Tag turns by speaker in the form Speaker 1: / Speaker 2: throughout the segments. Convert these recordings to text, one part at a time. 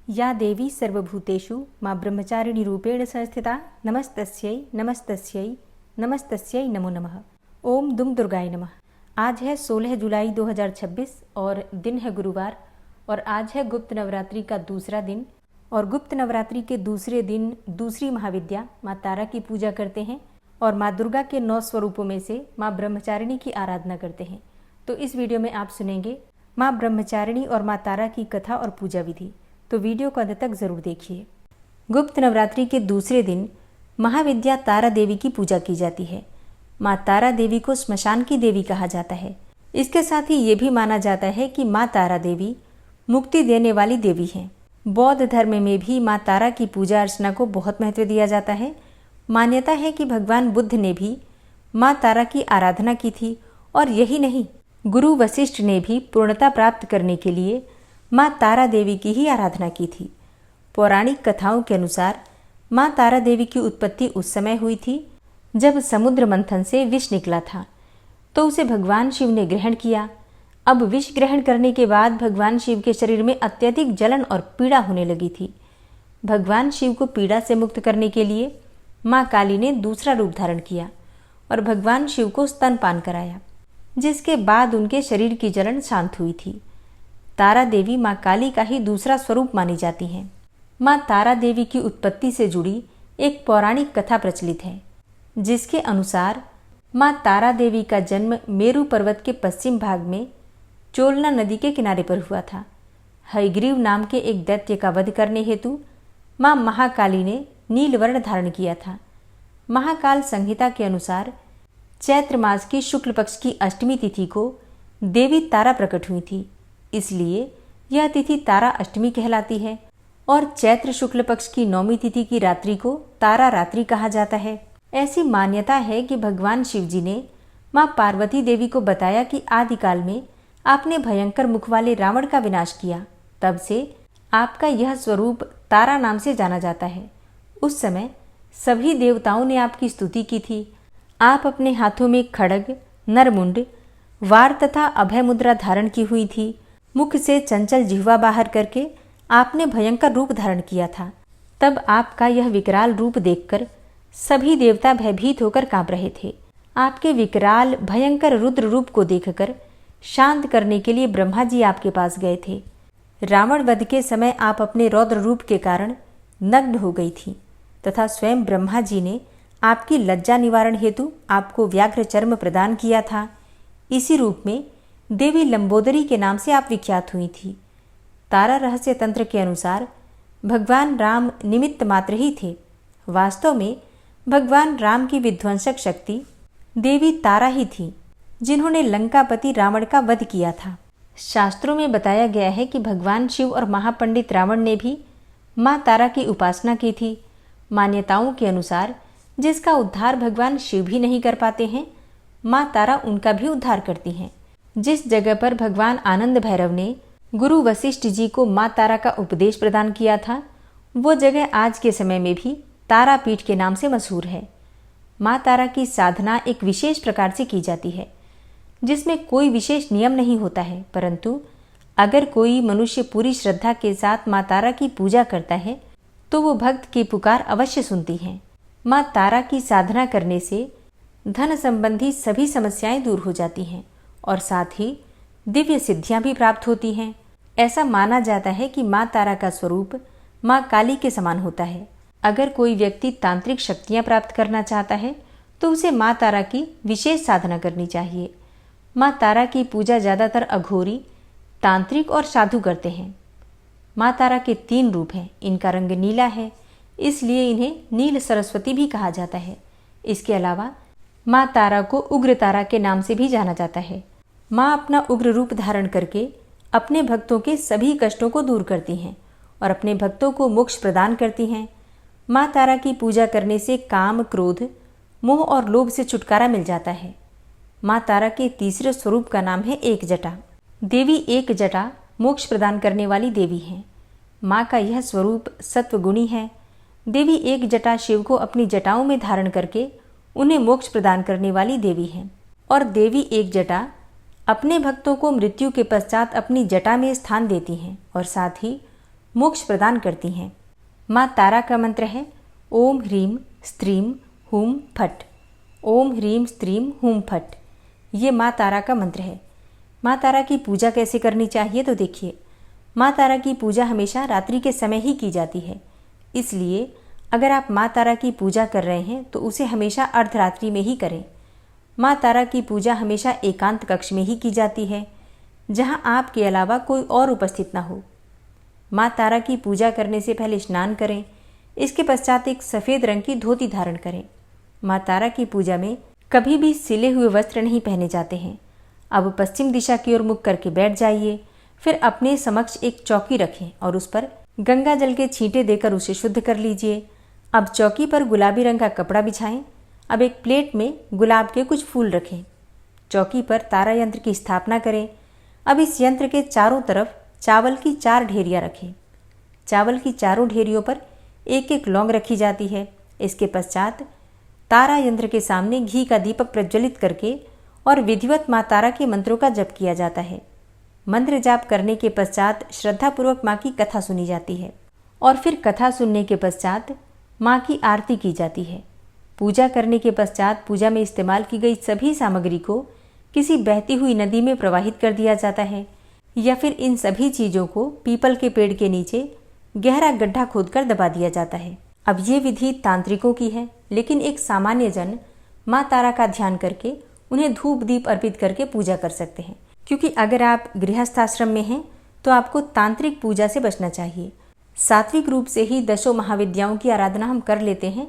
Speaker 1: या देवी सर्वभूतेषु मां ब्रह्मचारिणी रूपेण संस्थिता नमस्तस्यै नमस्तस्यै नमस्तस्यै नमो नमः। ओम दुम दुर्गाय नमः। आज है 16 जुलाई 2026 और दिन है गुरुवार और आज है गुप्त नवरात्रि का दूसरा दिन। और गुप्त नवरात्रि के दूसरे दिन दूसरी महाविद्या माँ तारा की पूजा करते हैं और माँ दुर्गा के 9 स्वरूपों में से माँ ब्रह्मचारिणी की आराधना करते हैं। तो इस वीडियो में आप सुनेंगे माँ ब्रह्मचारिणी और माँ तारा की कथा और पूजा विधि, तो वीडियो को अंत तक जरूर देखिए। गुप्त नवरात्रि के दूसरे दिन महाविद्या तारा देवी की पूजा की जाती है। माँ तारा देवी को स्मशान की देवी कहा जाता है। इसके साथ ही ये भी माना जाता है कि माँ तारा देवी मुक्ति देने वाली देवी हैं। बौद्ध धर्म में भी माँ तारा की पूजा अर्चना को बहुत महत्व दिया जाता है। मान्यता है कि भगवान बुद्ध ने भी माँ तारा की आराधना की थी और यही नहीं, गुरु वशिष्ठ ने भी पूर्णता प्राप्त करने के लिए माँ तारा देवी की ही आराधना की थी। पौराणिक कथाओं के अनुसार माँ तारा देवी की उत्पत्ति उस समय हुई थी जब समुद्र मंथन से विष निकला था, तो उसे भगवान शिव ने ग्रहण किया। अब विष ग्रहण करने के बाद भगवान शिव के शरीर में अत्यधिक जलन और पीड़ा होने लगी थी। भगवान शिव को पीड़ा से मुक्त करने के लिए माँ काली ने दूसरा रूप धारण किया और भगवान शिव को स्तनपान कराया, जिसके बाद उनके शरीर की जलन शांत हुई थी। तारा देवी माँ काली का ही दूसरा स्वरूप मानी जाती हैं। माँ तारा देवी की उत्पत्ति से जुड़ी एक पौराणिक कथा प्रचलित है, जिसके अनुसार माँ तारा देवी का जन्म मेरु पर्वत के पश्चिम भाग में चोलना नदी के किनारे पर हुआ था। हयग्रीव नाम के एक दैत्य का वध करने हेतु माँ महाकाली ने नील वर्ण धारण किया था। महाकाल संहिता के अनुसार चैत्र मास की शुक्ल पक्ष की अष्टमी तिथि को देवी तारा प्रकट हुई थी, इसलिए यह तिथि तारा अष्टमी कहलाती है। और चैत्र शुक्ल पक्ष की 9वीं तिथि की रात्रि को तारा रात्रि कहा जाता है। ऐसी मान्यता है कि भगवान शिव जी ने माँ पार्वती देवी को बताया कि आदिकाल में आपने भयंकर मुख वाले रावण का विनाश किया, तब से आपका यह स्वरूप तारा नाम से जाना जाता है। उस समय सभी देवताओं ने आपकी स्तुति की थी। आप अपने हाथों में खड्ग, नरमुंड, वार तथा अभय मुद्रा धारण की हुई थी। मुख से चंचल जिह्वा बाहर करके आपने भयंकर रूप धारण किया था। तब आपका यह विकराल रूप देखकर सभी देवता भयभीत होकर कांप रहे थे। आपके विकराल भयंकर रुद्र रूप को देखकर शांत करने के लिए ब्रह्मा जी आपके पास गए थे। रावण वध के समय आप अपने रौद्र रूप के कारण नग्न हो गई थी तथा स्वयं ब्रह्मा जी ने आपकी लज्जा निवारण हेतु आपको व्याघ्र चर्म प्रदान किया था। इसी रूप में देवी लंबोदरी के नाम से आप विख्यात हुई थी। तारा रहस्य तंत्र के अनुसार भगवान राम निमित्त मात्र ही थे। वास्तव में भगवान राम की विध्वंसक शक्ति देवी तारा ही थी, जिन्होंने लंकापति रावण का वध किया था। शास्त्रों में बताया गया है कि भगवान शिव और महापंडित रावण ने भी माँ तारा की उपासना की थी। मान्यताओं के अनुसार जिसका उद्धार भगवान शिव भी नहीं कर पाते हैं, माँ तारा उनका भी उद्धार करती हैं। जिस जगह पर भगवान आनंद भैरव ने गुरु वशिष्ठ जी को माँ तारा का उपदेश प्रदान किया था, वो जगह आज के समय में भी तारापीठ के नाम से मशहूर है। माँ तारा की साधना एक विशेष प्रकार से की जाती है, जिसमें कोई विशेष नियम नहीं होता है, परंतु अगर कोई मनुष्य पूरी श्रद्धा के साथ माँ तारा की पूजा करता है तो वो भक्त की पुकार अवश्य सुनती हैं। माँ तारा की साधना करने से धन संबंधी सभी समस्याएं दूर हो जाती हैं और साथ ही दिव्य सिद्धियां भी प्राप्त होती हैं। ऐसा माना जाता है कि माँ तारा का स्वरूप माँ काली के समान होता है। अगर कोई व्यक्ति तांत्रिक शक्तियां प्राप्त करना चाहता है तो उसे माँ तारा की विशेष साधना करनी चाहिए। माँ तारा की पूजा ज़्यादातर अघोरी, तांत्रिक और साधु करते हैं। माँ तारा के 3 रूप हैं। इनका रंग नीला है, इसलिए इन्हें नील सरस्वती भी कहा जाता है। इसके अलावा माँ तारा को उग्र तारा के नाम से भी जाना जाता है। माँ अपना उग्र रूप धारण करके अपने भक्तों के सभी कष्टों को दूर करती हैं और अपने भक्तों को मोक्ष प्रदान करती हैं। माँ तारा की पूजा करने से काम, क्रोध, मोह और लोभ से छुटकारा मिल जाता है। माँ तारा के तीसरे स्वरूप का नाम है एक जटा। देवी एक जटा मोक्ष प्रदान करने वाली देवी हैं। माँ का यह स्वरूप सत्वगुणी है। देवी एक जटा शिव को अपनी जटाओं में धारण करके उन्हें मोक्ष प्रदान करने वाली देवी हैं। और देवी एक जटा अपने भक्तों को मृत्यु के पश्चात अपनी जटा में स्थान देती हैं और साथ ही मोक्ष प्रदान करती हैं। माँ तारा का मंत्र है ओम ह्रीम स्त्रीम हूम फट। ओम ह्रीम स्त्रीम हूम फट, ये माँ तारा का मंत्र है। माँ तारा की पूजा कैसे करनी चाहिए तो देखिए, माँ तारा की पूजा हमेशा रात्रि के समय ही की जाती है, इसलिए अगर आप माँ तारा की पूजा कर रहे हैं तो उसे हमेशा अर्धरात्रि में ही करें। माँ तारा की पूजा हमेशा एकांत कक्ष में ही की जाती है, जहाँ आपके अलावा कोई और उपस्थित ना हो। माँ तारा की पूजा करने से पहले स्नान करें, इसके पश्चात एक सफ़ेद रंग की धोती धारण करें। माँ तारा की पूजा में कभी भी सिले हुए वस्त्र नहीं पहने जाते हैं। अब पश्चिम दिशा की ओर मुख करके बैठ जाइए, फिर अपने समक्ष एक चौकी रखें और उस पर गंगा जल के छींटे देकर उसे शुद्ध कर लीजिए। अब चौकी पर गुलाबी रंग का कपड़ा बिछाएं। अब एक प्लेट में गुलाब के कुछ फूल रखें। चौकी पर तारा यंत्र की स्थापना करें। अब इस यंत्र के चारों तरफ चावल की 4 ढेरियाँ रखें। चावल की चारों ढेरियों पर एक एक लौंग रखी जाती है। इसके पश्चात तारा यंत्र के सामने घी का दीपक प्रज्वलित करके और विधिवत माँ तारा के मंत्रों का जप किया जाता है। मंत्र जाप करने के पश्चात श्रद्धापूर्वक माँ की कथा सुनी जाती है और फिर कथा सुनने के पश्चात माँ की आरती की जाती है। पूजा करने के पश्चात पूजा में इस्तेमाल की गई सभी सामग्री को किसी बहती हुई नदी में प्रवाहित कर दिया जाता है या फिर इन सभी चीज़ों को पीपल के पेड़ के नीचे गहरा गड्ढा खोदकर दबा दिया जाता है। अब ये विधि तांत्रिकों की है, लेकिन एक सामान्य जन माँ तारा का ध्यान करके उन्हें धूप दीप अर्पित करके पूजा कर सकते हैं, क्योंकि अगर आप गृहस्थाश्रम में हैं तो आपको तांत्रिक पूजा से बचना चाहिए। सात्विक रूप से ही 10 महाविद्याओं की आराधना हम कर लेते हैं,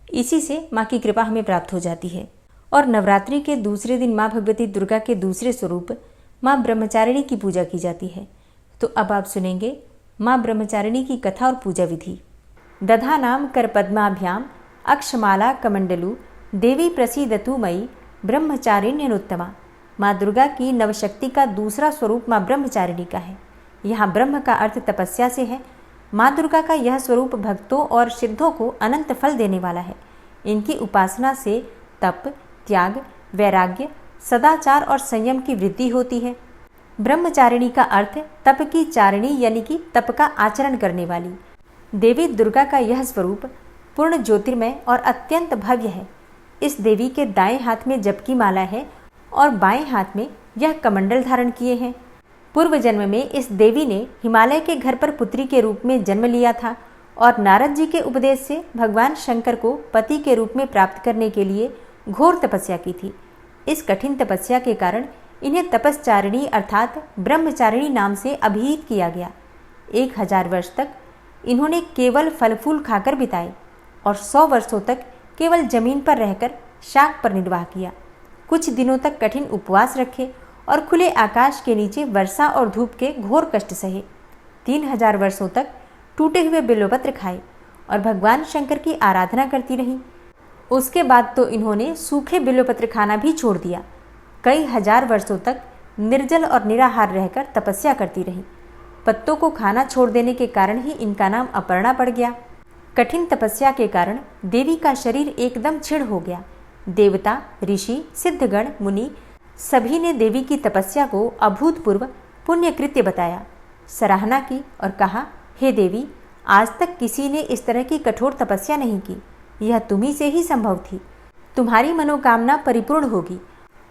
Speaker 1: इसी से माँ की कृपा हमें प्राप्त हो जाती है। और नवरात्रि के दूसरे दिन माँ भगवती दुर्गा के दूसरे स्वरूप माँ ब्रह्मचारिणी की पूजा की जाती है। तो अब आप सुनेंगे माँ ब्रह्मचारिणी की कथा और पूजा विधि। दधानाम कर पद्माभ्याम अक्षमाला कमंडलु देवी प्रसीदतु मयि ब्रह्मचारिण्यनुत्तमा। माँ दुर्गा की नवशक्ति का दूसरा स्वरूप माँ ब्रह्मचारिणी का है। यहाँ ब्रह्म का अर्थ तपस्या से है। माँ दुर्गा का यह स्वरूप भक्तों और सिद्धों को अनंत फल देने वाला है। इनकी उपासना से तप, त्याग, वैराग्य, सदाचार और संयम की वृद्धि होती है। ब्रह्मचारिणी का अर्थ तप की चारिणी यानी कि तप का आचरण करने वाली। देवी दुर्गा का यह स्वरूप पूर्ण ज्योतिर्मय और अत्यंत भव्य है। इस देवी के दाएं हाथ में जप की माला है और बाएं हाथ में यह कमंडल धारण किए हैं। पूर्व जन्म में इस देवी ने हिमालय के घर पर पुत्री के रूप में जन्म लिया था और नारद जी के उपदेश से भगवान शंकर को पति के रूप में प्राप्त करने के लिए घोर तपस्या की थी। इस कठिन तपस्या के कारण इन्हें तपस्चारिणी अर्थात ब्रह्मचारिणी नाम से अभिहित किया गया। 1000 वर्ष तक इन्होंने केवल फल फूल खाकर बिताए और 100 वर्षों तक केवल जमीन पर रहकर शाक पर निर्वाह किया। कुछ दिनों तक कठिन उपवास रखे और खुले आकाश के नीचे वर्षा और धूप के घोर कष्ट सहे। 3000 वर्षों तक टूटे हुए बिल्वपत्र खाए और भगवान शंकर की आराधना करती रहीं। उसके बाद तो इन्होंने सूखे बिल्वपत्र खाना भी छोड़ दिया। कई हजार वर्षों तक निर्जल और निराहार रहकर तपस्या करती रहीं। पत्तों को खाना छोड़ देने के कारण ही इनका नाम अपर्णा पड़ गया। कठिन तपस्या के कारण देवी का शरीर एकदम क्षीण हो गया। देवता, ऋषि, सिद्धगण, मुनि सभी ने देवी की तपस्या को अभूतपूर्व पुण्य कृत्य बताया, सराहना की और कहा, हे देवी, आज तक किसी ने इस तरह की कठोर तपस्या नहीं की। यह तुम्ही से ही संभव थी। तुम्हारी मनोकामना परिपूर्ण होगी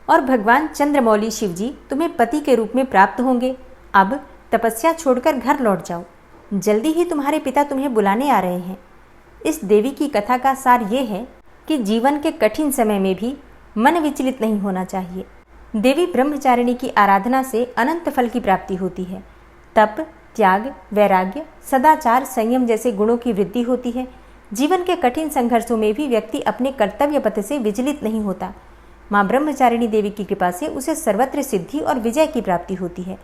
Speaker 1: और भगवान चंद्रमौली शिवजी तुम्हें पति के रूप में प्राप्त होंगे। अब तपस्या छोड़कर घर लौट जाओ, जल्दी ही तुम्हारे पिता तुम्हें बुलाने आ रहे हैं। इस देवी की कथा का सार ये है कि जीवन के कठिन समय में भी मन विचलित नहीं होना चाहिए। देवी ब्रह्मचारिणी की आराधना से अनंत फल की प्राप्ति होती है। तप, त्याग, वैराग्य, सदाचार, संयम जैसे गुणों की वृद्धि होती है। जीवन के कठिन संघर्षों में भी व्यक्ति अपने कर्तव्य पथ से विचलित नहीं होता। माँ ब्रह्मचारिणी देवी की कृपा से उसे सर्वत्र सिद्धि और विजय की प्राप्ति होती है।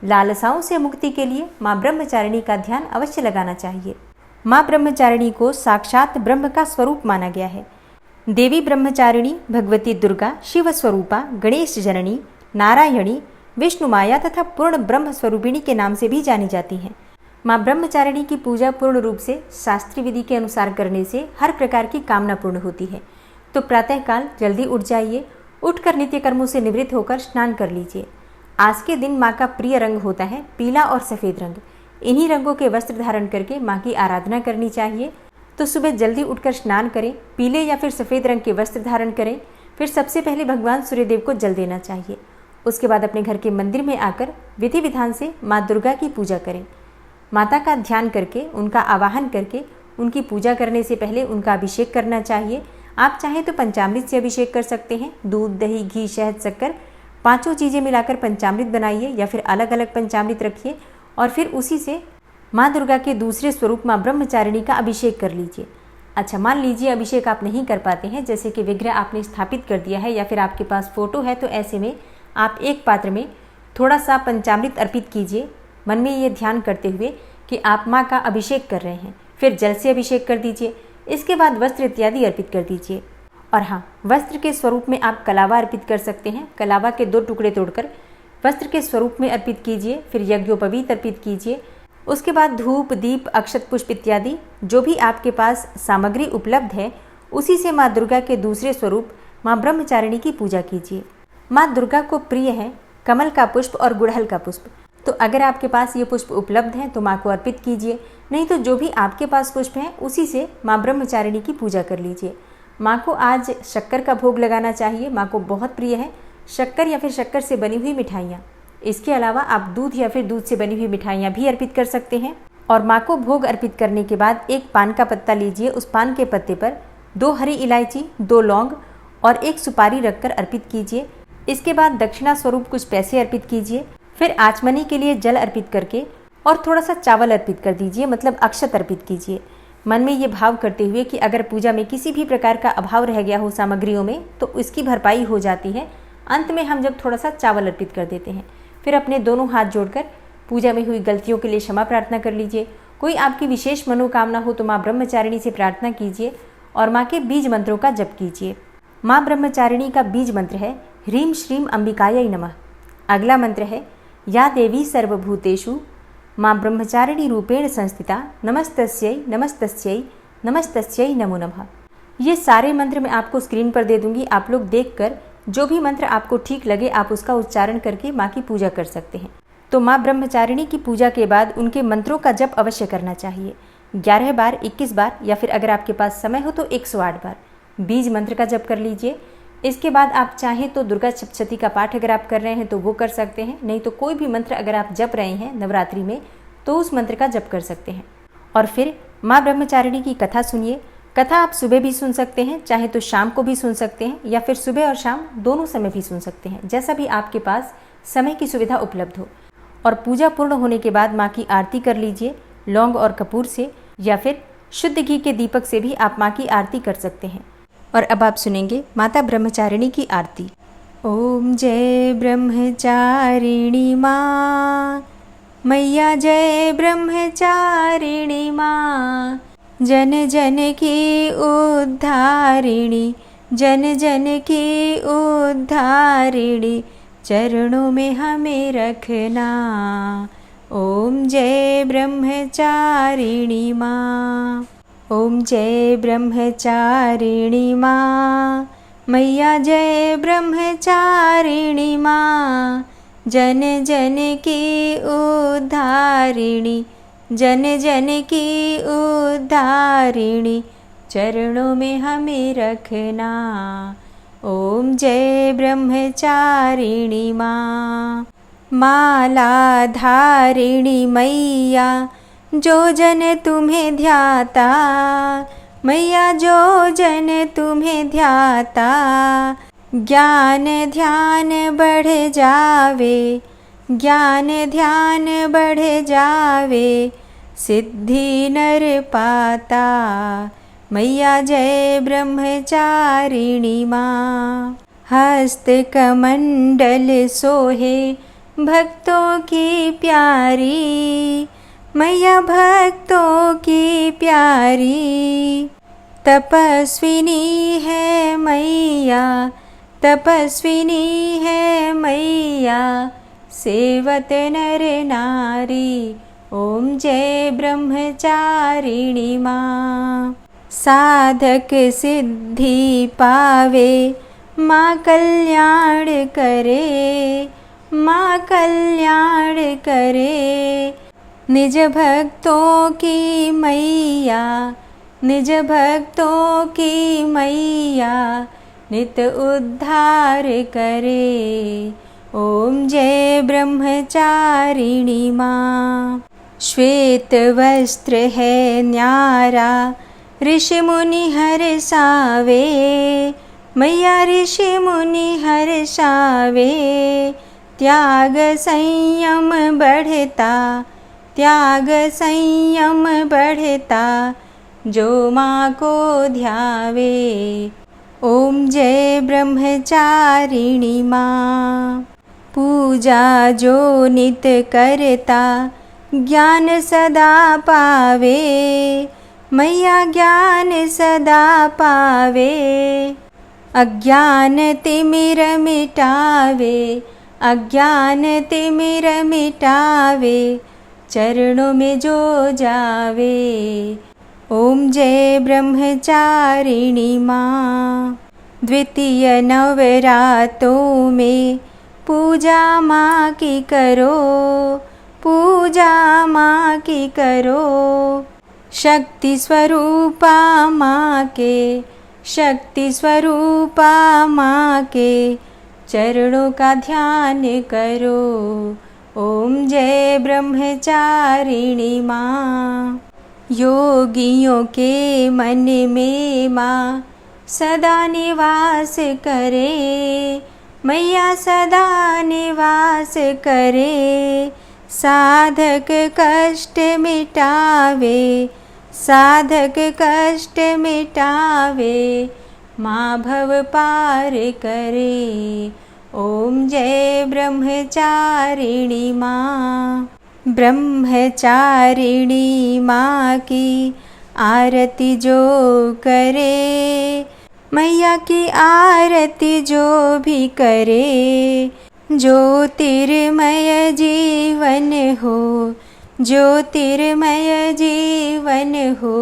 Speaker 1: लालसाओं से मुक्ति के लिए माँ ब्रह्मचारिणी का ध्यान अवश्य लगाना चाहिए। माँ ब्रह्मचारिणी को साक्षात ब्रह्म का स्वरूप माना गया है। देवी ब्रह्मचारिणी भगवती दुर्गा, शिव स्वरूपा, गणेश जननी, नारायणी, विष्णु माया तथा पूर्ण ब्रह्म स्वरूपिणी के नाम से भी जानी जाती हैं। माँ ब्रह्मचारिणी की पूजा पूर्ण रूप से शास्त्रीय विधि के अनुसार करने से हर प्रकार की कामना पूर्ण होती है। तो प्रातःकाल जल्दी उठ जाइए, उठकर नित्य कर्मों से निवृत्त होकर स्नान कर लीजिए। आज के दिन माँ का प्रिय रंग होता है पीला और सफ़ेद रंग, इन्हीं रंगों के वस्त्र धारण करके माँ की आराधना करनी चाहिए। तो सुबह जल्दी उठकर स्नान करें, पीले या फिर सफ़ेद रंग के वस्त्र धारण करें। फिर सबसे पहले भगवान सूर्यदेव को जल देना चाहिए। उसके बाद अपने घर के मंदिर में आकर विधि विधान से माँ दुर्गा की पूजा करें। माता का ध्यान करके, उनका आवाहन करके, उनकी पूजा करने से पहले उनका अभिषेक करना चाहिए। आप चाहें तो पंचामृत से अभिषेक कर सकते हैं। दूध, दही, घी, शहद, शक्कर, पांचों चीज़ें मिलाकर पंचामृत बनाइए या फिर अलग अलग पंचामृत रखिए और फिर उसी से माँ दुर्गा के दूसरे स्वरूप माँ ब्रह्मचारिणी का अभिषेक कर लीजिए। अच्छा, मान लीजिए अभिषेक आप नहीं कर पाते हैं, जैसे कि विग्रह आपने स्थापित कर दिया है या फिर आपके पास फोटो है, तो ऐसे में आप एक पात्र में थोड़ा सा पंचामृत अर्पित कीजिए, मन में ये ध्यान करते हुए कि आप माँ का अभिषेक कर रहे हैं। फिर जल से अभिषेक कर दीजिए। इसके बाद वस्त्र इत्यादि अर्पित कर दीजिए। और हाँ, वस्त्र के स्वरूप में आप कलावा अर्पित कर सकते हैं। कलावा के 2 टुकड़े तोड़कर वस्त्र के स्वरूप में अर्पित कीजिए। फिर यज्ञोपवीत अर्पित कीजिए। उसके बाद धूप, दीप, अक्षत पुष्प इत्यादि जो भी आपके पास सामग्री उपलब्ध है, उसी से माँ दुर्गा के दूसरे स्वरूप माँ ब्रह्मचारिणी की पूजा कीजिए। माँ दुर्गा को प्रिय है कमल का पुष्प और गुड़हल का पुष्प, तो अगर आपके पास ये पुष्प उपलब्ध हैं तो माँ को अर्पित कीजिए। नहीं तो जो भी आपके पास पुष्प हैं उसी से माँ ब्रह्मचारिणी की पूजा कर लीजिए। माँ को आज शक्कर का भोग लगाना चाहिए। माँ को बहुत प्रिय है शक्कर या फिर शक्कर से बनी हुई मिठाइयाँ। इसके अलावा आप दूध या फिर दूध से बनी हुई मिठाइयाँ भी अर्पित कर सकते हैं। और माँ को भोग अर्पित करने के बाद एक पान का पत्ता लीजिए। उस पान के पत्ते पर 2 हरी इलायची, 2 लौंग और 1 सुपारी रखकर अर्पित कीजिए। इसके बाद दक्षिणा स्वरूप कुछ पैसे अर्पित कीजिए। फिर आचमनी के लिए जल अर्पित करके और थोड़ा सा चावल अर्पित कर दीजिए, मतलब अक्षत अर्पित कीजिए। मन में ये भाव करते हुए कि अगर पूजा में किसी भी प्रकार का अभाव रह गया हो सामग्रियों में तो इसकी भरपाई हो जाती है। अंत में हम जब थोड़ा सा चावल अर्पित कर देते हैं, फिर अपने दोनों हाथ जोड़कर पूजा में हुई गलतियों के लिए क्षमा प्रार्थना कर लीजिए। कोई आपकी विशेष मनोकामना हो तो माँ ब्रह्मचारिणी से प्रार्थना कीजिए और माँ के बीज मंत्रों का जप कीजिए। माँ ब्रह्मचारिणी का बीज मंत्र है ह्रीं श्रीं अंबिकायै नमः। अगला मंत्र है या देवी सर्वभूतेषु माँ ब्रह्मचारिणी रूपेण संस्थिता नमस्तस्यै नमस्तस्यै नमस्तस्यै नमो नमः। ये सारे मंत्र मैं आपको स्क्रीन पर दे दूंगी। आप लोग देखकर जो भी मंत्र आपको ठीक लगे आप उसका उच्चारण करके माँ की पूजा कर सकते हैं। तो माँ ब्रह्मचारिणी की पूजा के बाद उनके मंत्रों का जप अवश्य करना चाहिए। 11 बार, 21 बार या फिर अगर आपके पास समय हो तो 108 बार बीज मंत्र का जप कर लीजिए। इसके बाद आप चाहें तो दुर्गा सप्तशती का पाठ अगर आप कर रहे हैं तो वो कर सकते हैं। नहीं तो कोई भी मंत्र अगर आप जप रहे हैं नवरात्रि में तो उस मंत्र का जप कर सकते हैं। और फिर माँ ब्रह्मचारिणी की कथा सुनिए। कथा आप सुबह भी सुन सकते हैं, चाहे तो शाम को भी सुन सकते हैं या फिर सुबह और शाम दोनों समय भी सुन सकते हैं, जैसा भी आपके पास समय की सुविधा उपलब्ध हो। और पूजा पूर्ण होने के बाद माँ की आरती कर लीजिए लौंग और कपूर से, या फिर शुद्ध घी के दीपक से भी आप माँ की आरती कर सकते हैं। और अब आप सुनेंगे माता ब्रह्मचारिणी की आरती। ओम जय ब्रह्मचारिणी माँ, मैया जय ब्रह्मचारिणी माँ, जन जन की उद्धारिणी, जन जन की उद्धारिणी, चरणों में हमें रखना। ओम जय ब्रह्मचारिणी माँ, ओम जय ब्रह्मचारिणी माँ, मैया जय ब्रह्मचारिणी माँ, जन जन की उद्धारिणी, जन जन की उद्धारिणी, चरणों में हमें रखना। ओम जय ब्रह्मचारिणी माँ, माला धारिणी मैया, जो जन तुम्हें ध्याता, मैया जो जन तुम्हें ध्याता, ज्ञान ध्यान बढ़ जावे, ज्ञान ध्यान बढ़ जावे, सिद्धि नर पाता। मैया जय ब्रह्मचारिणी माँ, हस्त कमंडल सोहे भक्तों की प्यारी, मैया भक्तों की प्यारी, तपस्विनी है मैया, तपस्विनी है मैया, सेवत नर नारी। ओम जय ब्रह्मचारिणी माँ, साधक सिद्धि पावे, माँ कल्याण करे, माँ कल्याण करे, निज भक्तों की मैया, निज भक्तों की मैया, नित उद्धार करे। ओम जय ब्रह्मचारिणी माँ। श्वेत वस्त्र है न्यारा, ऋषि मुनि हर्षावे, मैया ऋषि मुनि हर्षावे। त्याग संयम बढ़ता, त्याग संयम बढ़ता, जो माँ को ध्यावे। ओम जय ब्रह्मचारिणी माँ। पूजा जो नित करता, ज्ञान सदा पावे, मैया ज्ञान सदा पावे। अज्ञान तिमिर मिटावे, अज्ञान तिमिर मिटावे, चरणों में जो जावे। ओम जय ब्रह्मचारिणी माँ। द्वितीय नवरातों में पूजा माँ की करो, पूजा माँ की करो। शक्ति स्वरूपा माँ के, शक्ति स्वरूपा माँ के चरणों का ध्यान करो। ओम जय ब्रह्मचारिणी माँ। योगियों के मन में माँ सदा निवास करे, मैया सदा निवास करे। साधक कष्ट मिटावे, साधक कष्ट मिटावे, माँ भव पार करे। ओम जय ब्रह्मचारिणी माँ। ब्रह्मचारिणी माँ की आरती जो करे, मैया की आरती जो भी करे। ज्योतिर्मय जीवन हो, ज्योतिर्मय जीवन हो,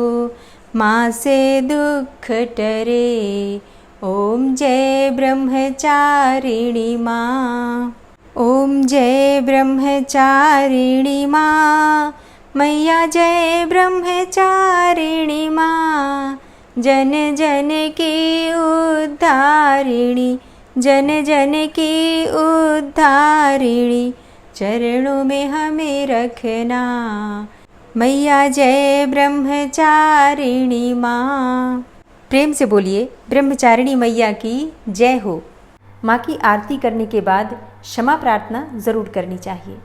Speaker 1: माँ से दुख टरे। ओम जय ब्रह्मचारिणी माँ। ओम जय ब्रह्मचारिणी माँ। मैया जय ब्रह्मचारिणी माँ। जन जन की उद्धारिणी, जन जन की उद्धारिणी, चरणों में हमें रखना। मैया जय ब्रह्मचारिणी माँ। प्रेम से बोलिए ब्रह्मचारिणी मैया की जय हो। माँ की आरती करने के बाद क्षमा प्रार्थना ज़रूर करनी चाहिए।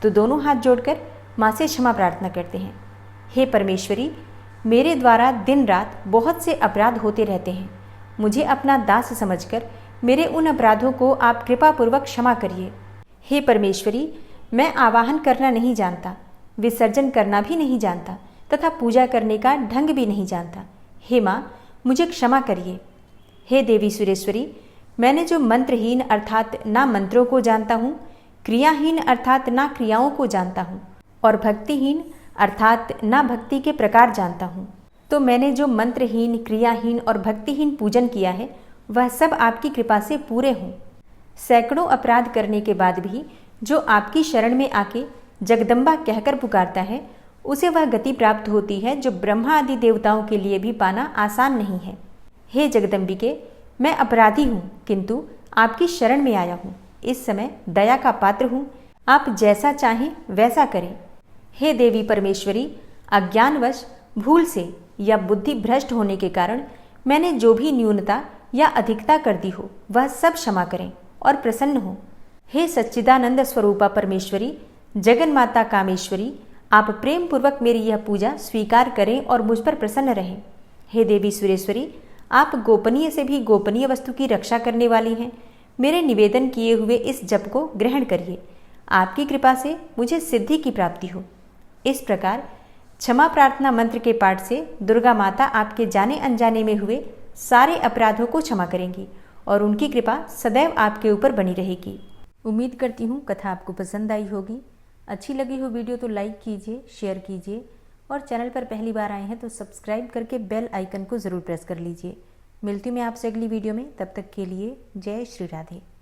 Speaker 1: तो दोनों हाथ जोड़कर माँ से क्षमा प्रार्थना करते हैं। हे परमेश्वरी, मेरे द्वारा दिन रात बहुत से अपराध होते रहते हैं। मुझे अपना दास समझकर मेरे उन अपराधों को आप कृपापूर्वक क्षमा करिए। हे परमेश्वरी, मैं आवाहन करना नहीं जानता, विसर्जन करना भी नहीं जानता तथा पूजा करने का ढंग भी नहीं जानता। हे माँ, मुझे क्षमा करिए। हे देवी सुरेश्वरी, मैंने जो मंत्रहीन अर्थात ना मंत्रों को जानता हूँ, क्रियाहीन अर्थात ना क्रियाओं को जानता हूँ और भक्तिहीन अर्थात ना भक्ति के प्रकार जानता हूँ, तो मैंने जो मंत्रहीन, क्रियाहीन और भक्तिहीन पूजन किया है वह सब आपकी कृपा से पूरे हों। सैकड़ों अपराध करने के बाद भी जो आपकी शरण में आके जगदम्बा कहकर पुकारता है, उसे वह गति प्राप्त होती है जो ब्रह्मा आदि देवताओं के लिए भी पाना आसान नहीं है। हे जगदम्बिके, मैं अपराधी हूँ किंतु आपकी शरण में आया हूँ। इस समय दया का पात्र हूँ, आप जैसा चाहें वैसा करें। हे देवी परमेश्वरी, अज्ञानवश, भूल से या बुद्धि भ्रष्ट होने के कारण मैंने जो भी न्यूनता या अधिकता कर दी हो वह सब क्षमा करें और प्रसन्न हो। हे सच्चिदानंद स्वरूपा परमेश्वरी, जगन माता कामेश्वरी, आप प्रेम पूर्वक मेरी यह पूजा स्वीकार करें और मुझ पर प्रसन्न रहें। हे देवी सुरेश्वरी, आप गोपनीय से भी गोपनीय वस्तु की रक्षा करने वाली हैं। मेरे निवेदन किए हुए इस जप को ग्रहण करिए। आपकी कृपा से मुझे सिद्धि की प्राप्ति हो। इस प्रकार क्षमा प्रार्थना मंत्र के पाठ से दुर्गा माता आपके जाने अनजाने में हुए सारे अपराधों को क्षमा करेंगी और उनकी कृपा सदैव आपके ऊपर बनी रहेगी। उम्मीद करती हूँ कथा आपको पसंद आई होगी। अच्छी लगी हो वीडियो तो लाइक कीजिए, शेयर कीजिए और चैनल पर पहली बार आए हैं तो सब्सक्राइब करके बेल आइकन को ज़रूर प्रेस कर लीजिए। मिलती हूँ मैं आपसे अगली वीडियो में, तब तक के लिए जय श्री राधे।